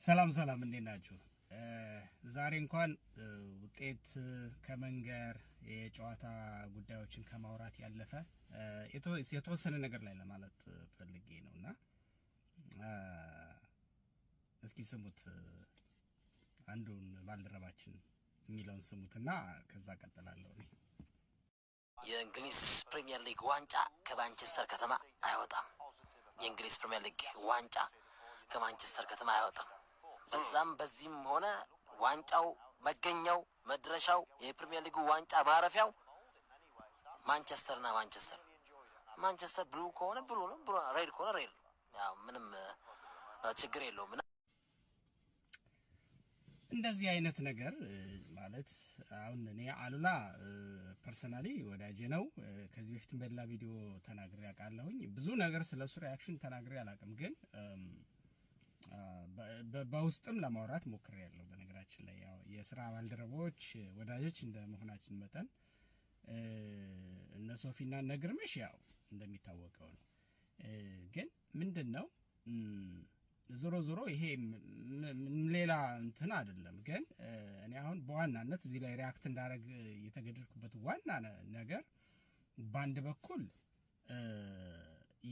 ሰላም ሰላም እንዴት ናችሁ? ዛሬ እንኳን ውጤት ከመንገር የጨዋታ ጉዳዮችን ከማውራት ያለፈ የተወሰነ ነገር ላይ ለማለት ፈልጌ ነውና እስኪ ስሙት። አንዱን ባልደረባችን የሚለውን ስሙትና ከዛ ቀጥላለሁ እኔ። የእንግሊዝ ፕሪሚየር ሊግ ዋንጫ ከማንቸስተር ከተማ አይወጣም። የእንግሊዝ ፕሪሚየር ሊግ ዋንጫ ከማንቸስተር ከተማ አይወጣም። በዛም በዚህም ሆነ ዋንጫው መገኛው መድረሻው የፕሪሚየር ሊጉ ዋንጫ ማረፊያው ማንቸስተርና ማንቸስተር ብሉ ከሆነ ብሉ ነው፣ ብሉ ሬድ ከሆነ ሬድ ነው። ያው ምንም ችግር የለውም። እንደዚህ አይነት ነገር ማለት አሁን እኔ አሉላ ፐርሰናሊ ወዳጄ ነው። ከዚህ በፊትም በሌላ ቪዲዮ ተናግሬ አውቃለሁኝ። ብዙ ነገር ስለሱ ሪአክሽን ተናግሬ አላውቅም፣ ግን በውስጥም ለማውራት ሞክሬያለሁ። በነገራችን ላይ ያው የስራ ባልደረቦች ወዳጆች እንደመሆናችን መጠን እነ ሶፊና እነ ግርምሽ ያው እንደሚታወቀው ነው። ግን ምንድነው ዞሮ ዞሮ ይሄ ሌላ እንትን አይደለም። ግን እኔ አሁን በዋናነት እዚህ ላይ ሪአክት እንዳደረግ የተገደድኩበት ዋና ነገር በአንድ በኩል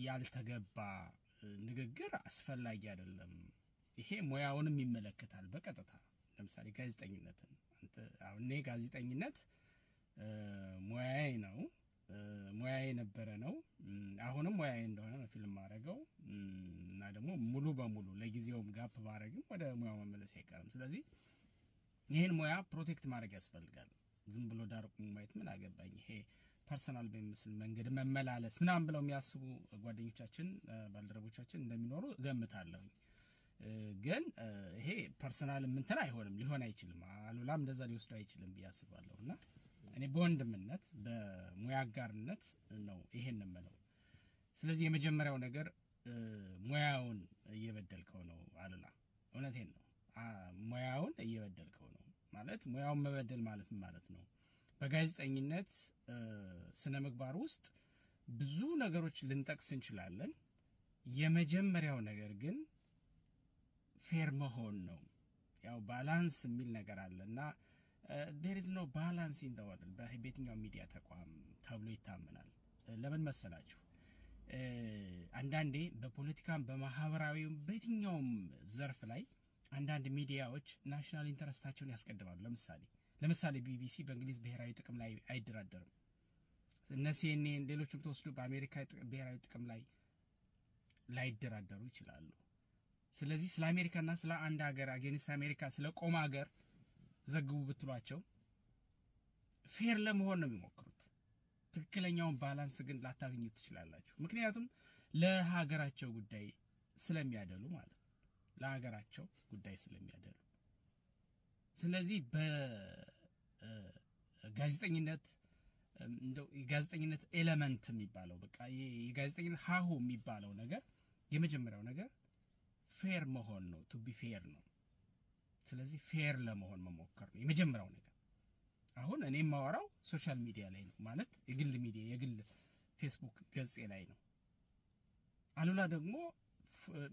ያልተገባ ንግግር አስፈላጊ አይደለም። ይሄ ሙያውንም ይመለከታል በቀጥታ። ለምሳሌ ጋዜጠኝነትን አሁን እኔ ጋዜጠኝነት ሙያዬ ነው፣ ሙያዬ ነበረ ነው፣ አሁንም ሙያዬ እንደሆነ ነው ፊልም ማድረገው እና ደግሞ ሙሉ በሙሉ ለጊዜውም ጋፕ ባረግም ወደ ሙያው መመለስ አይቀርም። ስለዚህ ይሄን ሙያ ፕሮቴክት ማድረግ ያስፈልጋል። ዝም ብሎ ዳርቁ ማየት ምን አገባኝ፣ ይሄ ፐርሰናል በሚመስል መንገድ መመላለስ ምናምን ብለው የሚያስቡ ጓደኞቻችን ባልደረቦቻችን እንደሚኖሩ እገምታለሁ። ግን ይሄ ፐርሰናል እንትን አይሆንም፣ ሊሆን አይችልም። አሉላም እንደዛ ሊወስዱ አይችልም ብዬ አስባለሁና እኔ በወንድምነት በሙያ አጋርነት ነው ይሄን እንመለው። ስለዚህ የመጀመሪያው ነገር ሙያውን እየበደልከው ነው አሉላ። እውነቴን ነው፣ ሙያውን እየበደልከው ነው ማለት። ሙያውን መበደል ማለት ነው። በጋዜጠኝነት ስነ ምግባር ውስጥ ብዙ ነገሮች ልንጠቅስ እንችላለን። የመጀመሪያው ነገር ግን ፌር መሆን ነው። ያው ባላንስ የሚል ነገር አለና there is no balance in the world በየትኛው ሚዲያ ተቋም ተብሎ ይታመናል። ለምን መሰላችሁ? አንዳንዴ በፖለቲካም በማህበራዊም በየትኛውም ዘርፍ ላይ አንዳንድ ሚዲያዎች ናሽናል ኢንተረስታቸውን ያስቀድማሉ። ለምሳሌ ቢቢሲ በእንግሊዝ ብሔራዊ ጥቅም ላይ አይደራደርም። እነ ሲኤንኤን ሌሎችም ተወስዶ በአሜሪካ ብሔራዊ ጥቅም ላይ ላይደራደሩ ይችላሉ። ስለዚህ ስለ አሜሪካና ስለ አንድ ሀገር አገኒስ አሜሪካ ስለ ቆመ ሀገር ዘግቡ ብትሏቸው ፌር ለመሆን ነው የሚሞክሩት። ትክክለኛውን ባላንስ ግን ላታገኙት ትችላላችሁ። ምክንያቱም ለሀገራቸው ጉዳይ ስለሚያደሉ ማለት ነው። ለሀገራቸው ጉዳይ ስለሚያደሉ። ስለዚህ በጋዜጠኝነት እንደው የጋዜጠኝነት ኤሌመንት የሚባለው በቃ የጋዜጠኝነት ሀሁ የሚባለው ነገር የመጀመሪያው ነገር ፌር መሆን ነው። ቱ ቢ ፌር ነው። ስለዚህ ፌር ለመሆን መሞከር ነው የመጀመሪያው ነገር። አሁን እኔ የማወራው ሶሻል ሚዲያ ላይ ነው ማለት የግል ሚዲያ የግል ፌስቡክ ገጼ ላይ ነው። አሉላ ደግሞ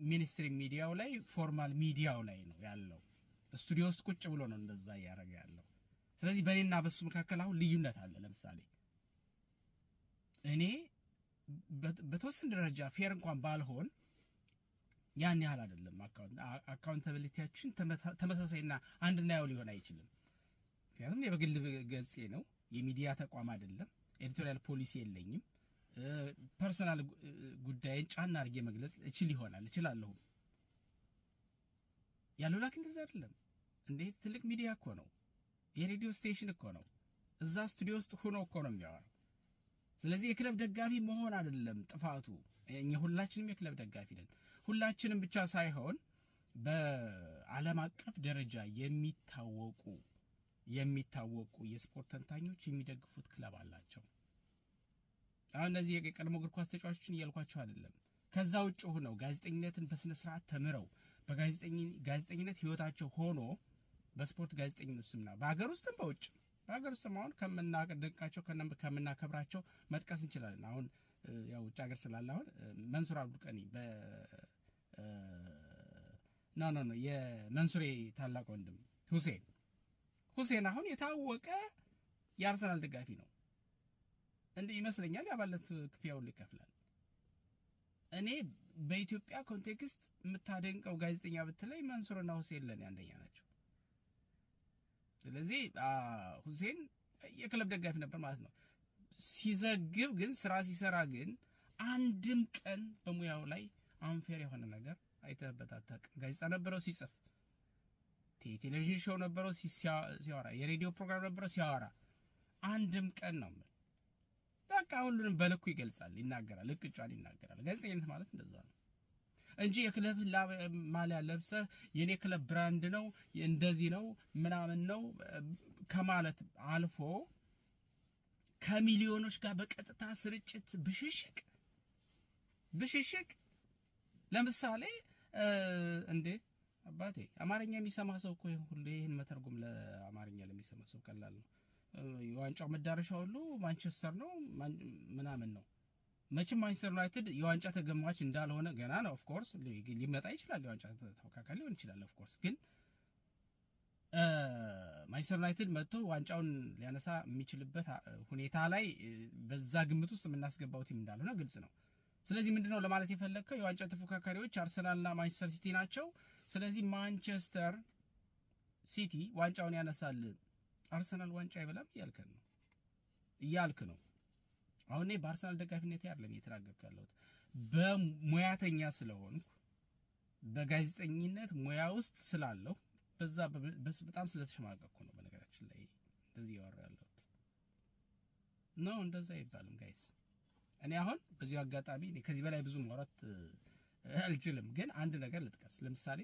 ሚኒስትሪ ሚዲያው ላይ ፎርማል ሚዲያው ላይ ነው ያለው። ስቱዲዮ ውስጥ ቁጭ ብሎ ነው እንደዛ ያደረገ ያለው። ስለዚህ በእኔና በሱ መካከል አሁን ልዩነት አለ። ለምሳሌ እኔ በተወሰነ ደረጃ ፌር እንኳን ባልሆን ያን ያህል አይደለም። አካውንታቢሊቲያችን ተመሳሳይና አንድና ያው ሊሆን አይችልም። ምክንያቱም የበግል ገጼ ነው፣ የሚዲያ ተቋም አይደለም። ኤዲቶሪያል ፖሊሲ የለኝም። ፐርሰናል ጉዳይን ጫና አድርጌ መግለጽ እችላለሁ። ያሉላ ግን እንደዛ አይደለም። እንዴ ትልቅ ሚዲያ እኮ ነው፣ የሬዲዮ ስቴሽን እኮ ነው። እዛ ስቱዲዮ ውስጥ ሆኖ እኮ ነው የሚያወራው። ስለዚህ የክለብ ደጋፊ መሆን አይደለም ጥፋቱ። እኛ ሁላችንም የክለብ ደጋፊ ነን። ሁላችንም ብቻ ሳይሆን በዓለም አቀፍ ደረጃ የሚታወቁ የስፖርት ተንታኞች የሚደግፉት ክለብ አላቸው። አሁን እነዚህ የቀድሞ እግር ኳስ ተጫዋቾችን እያልኳቸው አይደለም። ከዛ ውጭ ሆነው ጋዜጠኝነትን በስነ ስርዓት ተምረው በጋዜጠኝነት ህይወታቸው ሆኖ በስፖርት ጋዜጠኝነት ስምና በአገር ውስጥም በውጭ በአገር ውስጥም አሁን ከምናደንቃቸው ከምናከብራቸው መጥቀስ እንችላለን። አሁን ያው ውጭ ሀገር ስላለ አሁን መንሱር አብዱልቀኒ ኖ የመንሱሬ ታላቅ ወንድም ሁሴን አሁን የታወቀ የአርሰናል ደጋፊ ነው እንዴ ይመስለኛል ያባለት ክፍያው ይከፍላል እኔ በኢትዮጵያ ኮንቴክስት የምታደንቀው ጋዜጠኛ በተለይ መንሱርና ሁሴን ለኔ አንደኛ ናቸው ስለዚህ ሁሴን የክለብ ደጋፊ ነበር ማለት ነው ሲዘግብ ግን ስራ ሲሰራ ግን አንድም ቀን በሙያው ላይ አንፌር የሆነ ነገር አይተህበት አታውቅም ጋዜጣ ነበረው ሲጽፍ ቴሌቪዥን ሾው ነበረው ሲያወራ የሬዲዮ ፕሮግራም ነበረው ሲያወራ አንድም ቀን ነው በቃ ሁሉንም በልኩ ይገልጻል ይናገራል እቅጫል ይናገራል ጋዜጠኝነት ማለት እንደዛ ነው እንጂ የክለብ ማሊያ ለብሰ የኔ ክለብ ብራንድ ነው እንደዚህ ነው ምናምን ነው ከማለት አልፎ ከሚሊዮኖች ጋር በቀጥታ ስርጭት ብሽሽቅ ለምሳሌ እንዴ አባቴ አማርኛ የሚሰማ ሰው እኮ ሁሉ ይሄን መተርጎም ለአማርኛ ለሚሰማ ሰው ቀላል ነው የዋንጫው መዳረሻው ሁሉ ማንቸስተር ነው ምናምን ነው መቼም ማንቸስተር ዩናይትድ የዋንጫ ተገማች እንዳልሆነ ገና ነው ኦፍ ኮርስ ሊመጣ ይችላል የዋንጫ ተወካካይ ሊሆን ይችላል ኦፍ ኮርስ ግን ማንቸስተር ዩናይትድ መጥቶ ዋንጫውን ሊያነሳ የሚችልበት ሁኔታ ላይ በዛ ግምት ውስጥ የምናስገባው ቲም እንዳልሆነ ግልጽ ነው ስለዚህ ምንድነው ለማለት የፈለከው የዋንጫ ተፎካካሪዎች አርሰናልና ማንቸስተር ሲቲ ናቸው ስለዚህ ማንቸስተር ሲቲ ዋንጫውን ያነሳል አርሰናል ዋንጫ ይበላል እያልክ ነው አሁን በአርሰናል ደጋፊነት አይደለም እየተናገርኩ ያለሁት በሙያተኛ ስለሆንኩ በጋዜጠኝነት ሙያ ውስጥ ስላለው በዛ በጣም ስለተሸማቀቅኩ ነው በነገራችን ላይ እንደዚህ ያወራ ያለሁት ነው እንደዛ ይባልም ጋይስ እኔ አሁን በዚህ አጋጣሚ ከዚህ በላይ ብዙ ማውራት አልችልም ግን አንድ ነገር ልጥቀስ ለምሳሌ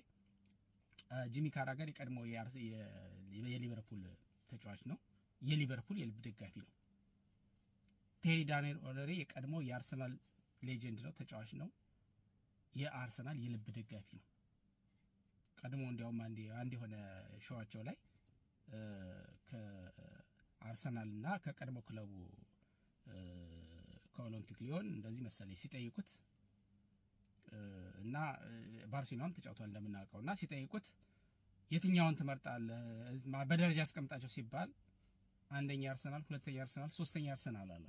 ጂሚ ካራገር የቀድሞ የሊቨርፑል ተጫዋች ነው የሊቨርፑል የልብ ደጋፊ ነው ቴሪ ዳንኤል ኦለሪ የቀድሞ የአርሰናል ሌጀንድ ነው ተጫዋች ነው የአርሰናል የልብ ደጋፊ ነው ቀድሞ እንዲያውም አንድ የሆነ ሾዋቸው ላይ ከአርሰናልና ከቀድሞ ክለቡ ከኦሎምፒክ ሊዮን እንደዚህ መሰለኝ ሲጠይቁት እና ባርሴሎናም ተጫውቷል እንደምናውቀውና ሲጠይቁት የትኛውን ትመርጣለህ በደረጃ አስቀምጣቸው ሲባል አንደኛ አርሰናል ሁለተኛ አርሰናል ሶስተኛ አርሰናል አለ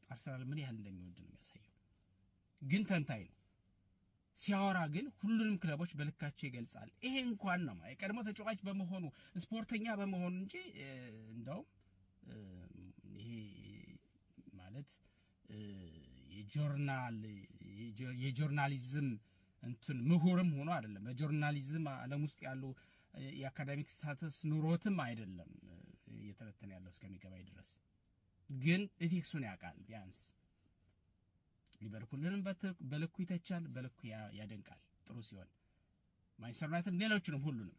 አርሰናል ምን ያህል እንደሚወድ ነው የሚያሳየው ግን ተንታይ ነው ሲያወራ ግን ሁሉንም ክለቦች በልካቸው ይገልጻል ይሄ እንኳን ነው የቀድሞ ተጫዋች በመሆኑ ስፖርተኛ በመሆኑ እንጂ እንደው ይሄ ማለት የጆርናሊዝም እንትን ምሁርም ሆኖ አይደለም በጆርናሊዝም ዓለም ውስጥ ያሉ የአካዳሚክ ስታተስ ኑሮትም አይደለም እየተረተነ ያለው እስከሚገባይ ድረስ ግን ኢቲክሱን ያውቃል ቢያንስ ሊቨርፑልን በልኩ ይተቻል በልኩ ያደንቃል ጥሩ ሲሆን ማንቸስተር ዩናይትድ ሌሎችንም ሁሉንም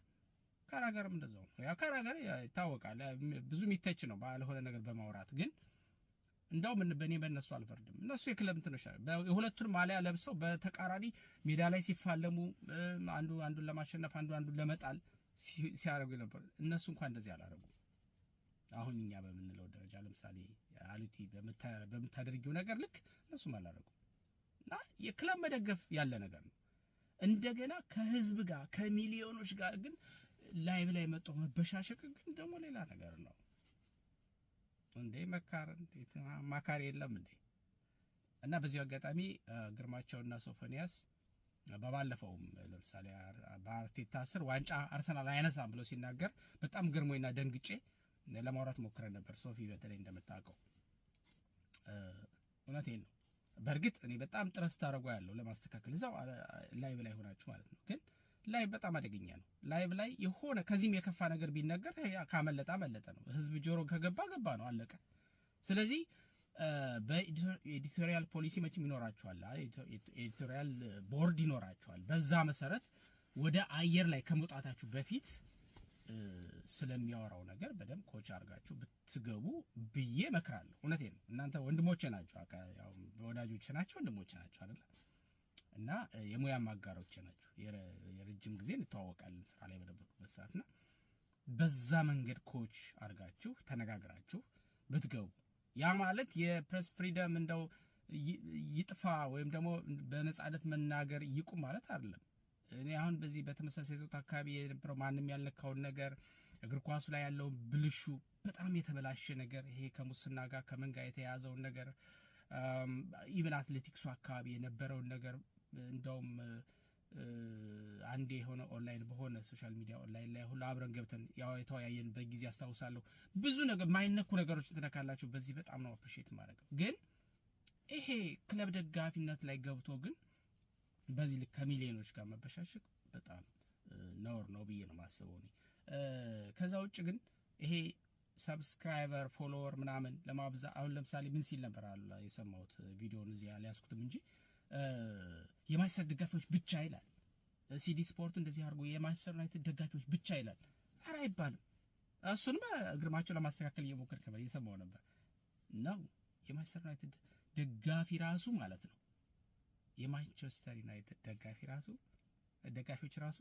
ካራገርም እንደዛው ያው ካራገር ይታወቃል ብዙ የሚተች ነው ባለሆነ ነገር በማውራት ግን እንደው ምን በእነሱ አልፈርድም እነሱ የክለብ እንትነሽ የሁለቱን ማሊያ ለብሰው በተቃራኒ ሜዳ ላይ ሲፋለሙ አንዱን ለማሸነፍ አንዱን ለመጣል ሲያረጉ ነበር እነሱ እንኳን እንደዚህ አላረጉ አሁን እኛ በመንለው ደረጃ ለምሳሌ አሉቲ በመታደርጊው ነገር ልክ እነሱ ማላረጉ እና የክለብ መደገፍ ያለ ነገር ነው እንደገና ከህዝብ ጋር ከሚሊዮኖች ጋር ግን ላይቭ ላይ መጥቶ መበሻሸቅ ግን ደግሞ ሌላ ነገር ነው እንዴ ማካሪ የለም እንዴ እና በዚህ አጋጣሚ ግርማቸውና ሶፎኒያስ በባለፈው ለምሳሌ በአርቴታ ስር ዋንጫ አርሰናል አይነሳም ብሎ ሲናገር በጣም ግርሞኝና ደንግጬ ለማውራት ሞክረን ነበር ሶፊ በተለይ እንደምታውቀው እውነቴን ነው በርግጥ እኔ በጣም ጥረት ታረጋው ያለው ለማስተካከል እዛው ላይቭ ላይ ሆናችሁ ማለት ነው ግን ላይቭ በጣም አደገኛ ነው ላይቭ ላይ የሆነ ከዚህም የከፋ ነገር ቢነገር ካመለጣ መለጠ ነው ህዝብ ጆሮ ከገባ ነው አለቀ ስለዚህ በኤዲቶሪያል ፖሊሲ መቼም ይኖራቸዋል ኤዲቶሪያል ቦርድ ይኖራቸዋል በዛ መሰረት ወደ አየር ላይ ከመውጣታችሁ በፊት ስለሚያወራው ነገር በደም ኮች አርጋችሁ ብትገቡ ብዬ መክራለሁ እውነቴን ነው እናንተ ወንድሞቼ ናችሁ ያው ወዳጆቼ ናችሁ ወንድሞቼ ናችሁ አይደል እና የሙያ ማጋሮቼ ናችሁ የረጅም ጊዜ እንተዋወቃለን ስራ ላይ በነበርኩበት ሰዓትና በዛ መንገድ ኮች አርጋችሁ ተነጋግራችሁ ብትገቡ ያ ማለት የፕሬስ ፍሪደም እንደው ይጥፋ ወይም ደግሞ በነጻነት መናገር ይቁም ማለት አይደለም እኔ አሁን በዚህ በተመሳሳይ ጾታ አካባቢ የነበረው ማንም ያልነካውን ነገር እግር ኳሱ ላይ ያለው ብልሹ በጣም የተበላሸ ነገር ይሄ ከሙስና ጋር ከምን ጋር የተያዘውን ነገር ኢቭን አትሌቲክሱ አካባቢ የነበረውን ነገር እንደውም አንዴ የሆነ ኦንላይን በሆነ ሶሻል ሚዲያ ኦንላይን ላይ ሁሉ አብረን ገብተን ያው የተወያየን በጊዜ አስታውሳለሁ። ብዙ ነገር ማይነኩ ነገሮችን ተነካላችሁ። በዚህ በጣም ነው አፕሪሺየት ማድረግ። ግን ይሄ ክለብ ደጋፊነት ላይ ገብቶ ግን በዚህ ልክ ከሚሊዮኖች ጋር መበሻሸቅ በጣም ነውር ነው ብዬ ነው ማስበው ነው። ከዛ ውጭ ግን ይሄ ሰብስክራይበር ፎሎወር ምናምን ለማብዛ አሁን ለምሳሌ ምን ሲል ነበር አለ የሰማሁት ቪዲዮውን እዚህ ያልያዝኩትም እንጂ የማንቸስተር ደጋፊዎች ብቻ ይላል። ሲዲ ስፖርት እንደዚህ አድርጎ የማንቸስተር ዩናይትድ ደጋፊዎች ብቻ ይላል። ኧረ አይባልም። እሱንም እግርማቸው ለማስተካከል እየሞከርክ ነበር እየሰማሁ ነበር ነው። የማንቸስተር ዩናይትድ ደጋፊ ራሱ ማለት ነው የማንቸስተር ዩናይትድ ደጋፊዎች ራሱ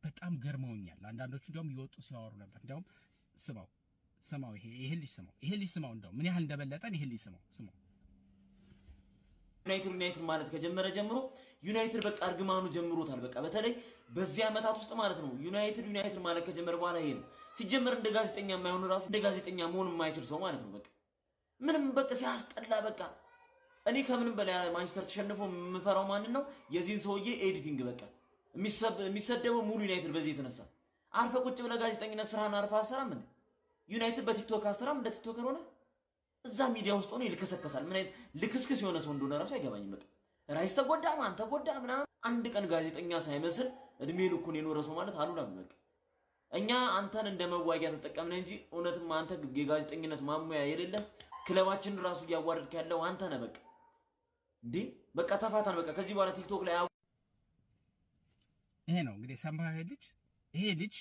በጣም ገርመውኛል። አንዳንዶቹ እንደውም ይወጡ ሲያወሩ ነበር። እንደውም ስማው ይሄ ልጅ ስማው እንደውም ምን ያህል እንደበለጠን ይሄ ልጅ ስማው ዩናይትድ ማለት ከጀመረ ጀምሮ ዩናይትድ በቃ እርግማኑ ጀምሮታል። በቃ በተለይ በዚህ አመታት ውስጥ ማለት ነው ዩናይትድ ማለት ከጀመረ በኋላ ይሄ ነው ሲጀመር እንደ ጋዜጠኛ የማይሆን ራሱ እንደ ጋዜጠኛ መሆን የማይችል ሰው ማለት ነው። በቃ ምንም በቃ ሲያስጠላ በቃ እኔ ከምንም በላይ ማንቸስተር ተሸንፎ የምፈራው ማንን ነው የዚህን ሰውዬ ኤዲቲንግ በቃ የሚሰደበው ሙሉ ዩናይትድ በዚህ የተነሳ አርፈ ቁጭ ብለ ጋዜጠኝነት ስራህን አርፈ አሰራም እንዴ ዩናይትድ በቲክቶክ አሰራም እንደ ቲክቶከር ሆነ እዛ ሚዲያ ውስጥ ሆነ ይልከሰከሳል። ምን አይነት ልክስክስ የሆነ ሰው እንደሆነ ራሱ አይገባኝም። በቃ ራይስ ተጎዳ ማን ተጎዳ ምናምን አንድ ቀን ጋዜጠኛ ሳይመስል እድሜ ልኩን የኖረ ሰው ማለት አሉላ በቃ እኛ አንተን እንደመዋጊያ ተጠቀምን እንጂ እውነትም አንተ የጋዜጠኝነት ማሙያ የሌለ ክለባችን ራሱ ያዋርድክ ያለው አንተ ነህ። በቃ እንዴ በቃ ተፋታን። በቃ ከዚህ በኋላ ቲክቶክ ላይ ይሄ ነው እንግዲህ ሰምሃ ይሄ ልጅ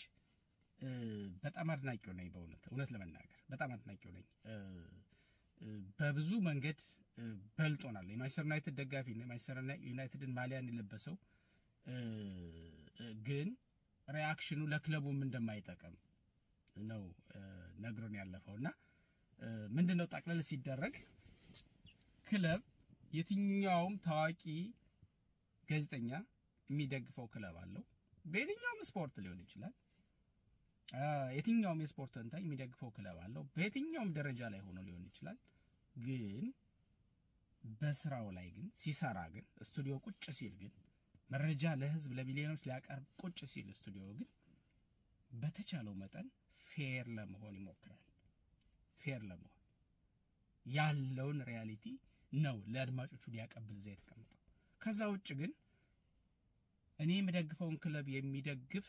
በጣም አድናቂው ነኝ። እውነት ለመናገር በጣም አድናቂው ነኝ። በብዙ መንገድ በልጦናል። የማንቸስተር ዩናይትድ ደጋፊ ነው። የማንቸስተር ዩናይትድን ማሊያን የለበሰው ግን ሪአክሽኑ ለክለቡም እንደማይጠቅም ነው ነግሮን ያለፈውና ምንድነው ጠቅለል ሲደረግ ክለብ የትኛውም ታዋቂ ጋዜጠኛ የሚደግፈው ክለብ አለው። በየትኛውም ስፖርት ሊሆን ይችላል። የትኛውም የስፖርት ተንታኝ የሚደግፈው ክለብ አለው። በየትኛውም ደረጃ ላይ ሆኖ ሊሆን ይችላል። ግን በስራው ላይ ግን ሲሰራ ግን ስቱዲዮ ቁጭ ሲል ግን መረጃ ለህዝብ ለሚሊዮኖች ሊያቀርብ ቁጭ ሲል ስቱዲዮ ግን በተቻለው መጠን ፌር ለመሆን ይሞክራል። ፌር ለመሆን ያለውን ሪያሊቲ ነው ለአድማጮቹ ሊያቀብል ዘይ ተቀምጠው። ከዛ ውጭ ግን እኔ የምደግፈውን ክለብ የሚደግፍ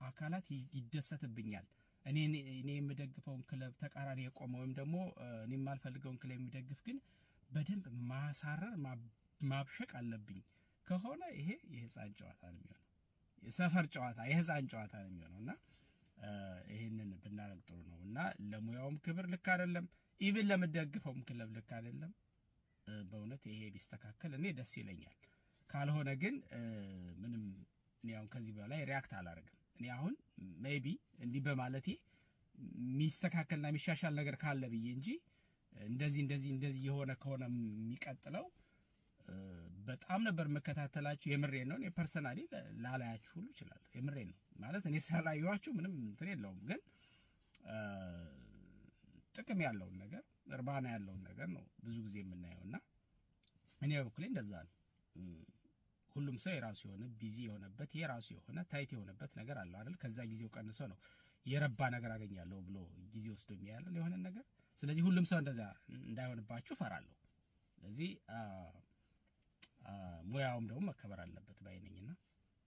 አካላት ይደሰትብኛል። እኔ የምደግፈውን ክለብ ተቃራኒ የቆመ ወይም ደግሞ እኔ የማልፈልገውን ክለብ የሚደግፍ ግን በደንብ ማሳረር ማብሸቅ አለብኝ ከሆነ ይሄ የህፃን ጨዋታ ነው የሚሆነው። የሰፈር ጨዋታ የህፃን ጨዋታ ነው የሚሆነውና ይሄንን ብናረግ ጥሩ ነውና ለሙያውም ክብር ልክ አይደለም። ኢቭን ለምደግፈውም ክለብ ልክ አይደለም። በእውነት ይሄ ቢስተካከል እኔ ደስ ይለኛል። ካልሆነ ግን ምንም እኔ አሁን ከዚህ በላይ ሪአክት አላደርግም። እኔ አሁን ሜቢ እንዲህ በማለቴ ሚስተካከልና ሚሻሻል ነገር ካለ ብዬ እንጂ እንደዚህ የሆነ ከሆነ የሚቀጥለው በጣም ነበር መከታተላችሁ። የምሬን ነው። እኔ ፐርሰናሊ ላላያችሁ ሁሉ ይችላል። የምሬን ነው ማለት እኔ ስላላየኋችሁ ምንም እንትን የለውም። ግን ጥቅም ያለውን ነገር እርባና ያለውን ነገር ነው ብዙ ጊዜ የምናየውና እኔ በኩሌ እንደዛ ነው። ሁሉም ሰው የራሱ የሆነ ቢዚ የሆነበት የራሱ የሆነ ታይት የሆነበት ነገር አለው አይደል? ከዛ ጊዜው ቀንሶ ነው የረባ ነገር አገኛለሁ ብሎ ጊዜ ወስዶ የሚያያል የሆነ ነገር። ስለዚህ ሁሉም ሰው እንደዛ እንዳይሆንባችሁ ፈራለሁ። ስለዚህ ሙያውም ደግሞ መከበር አለበት ባይነኝና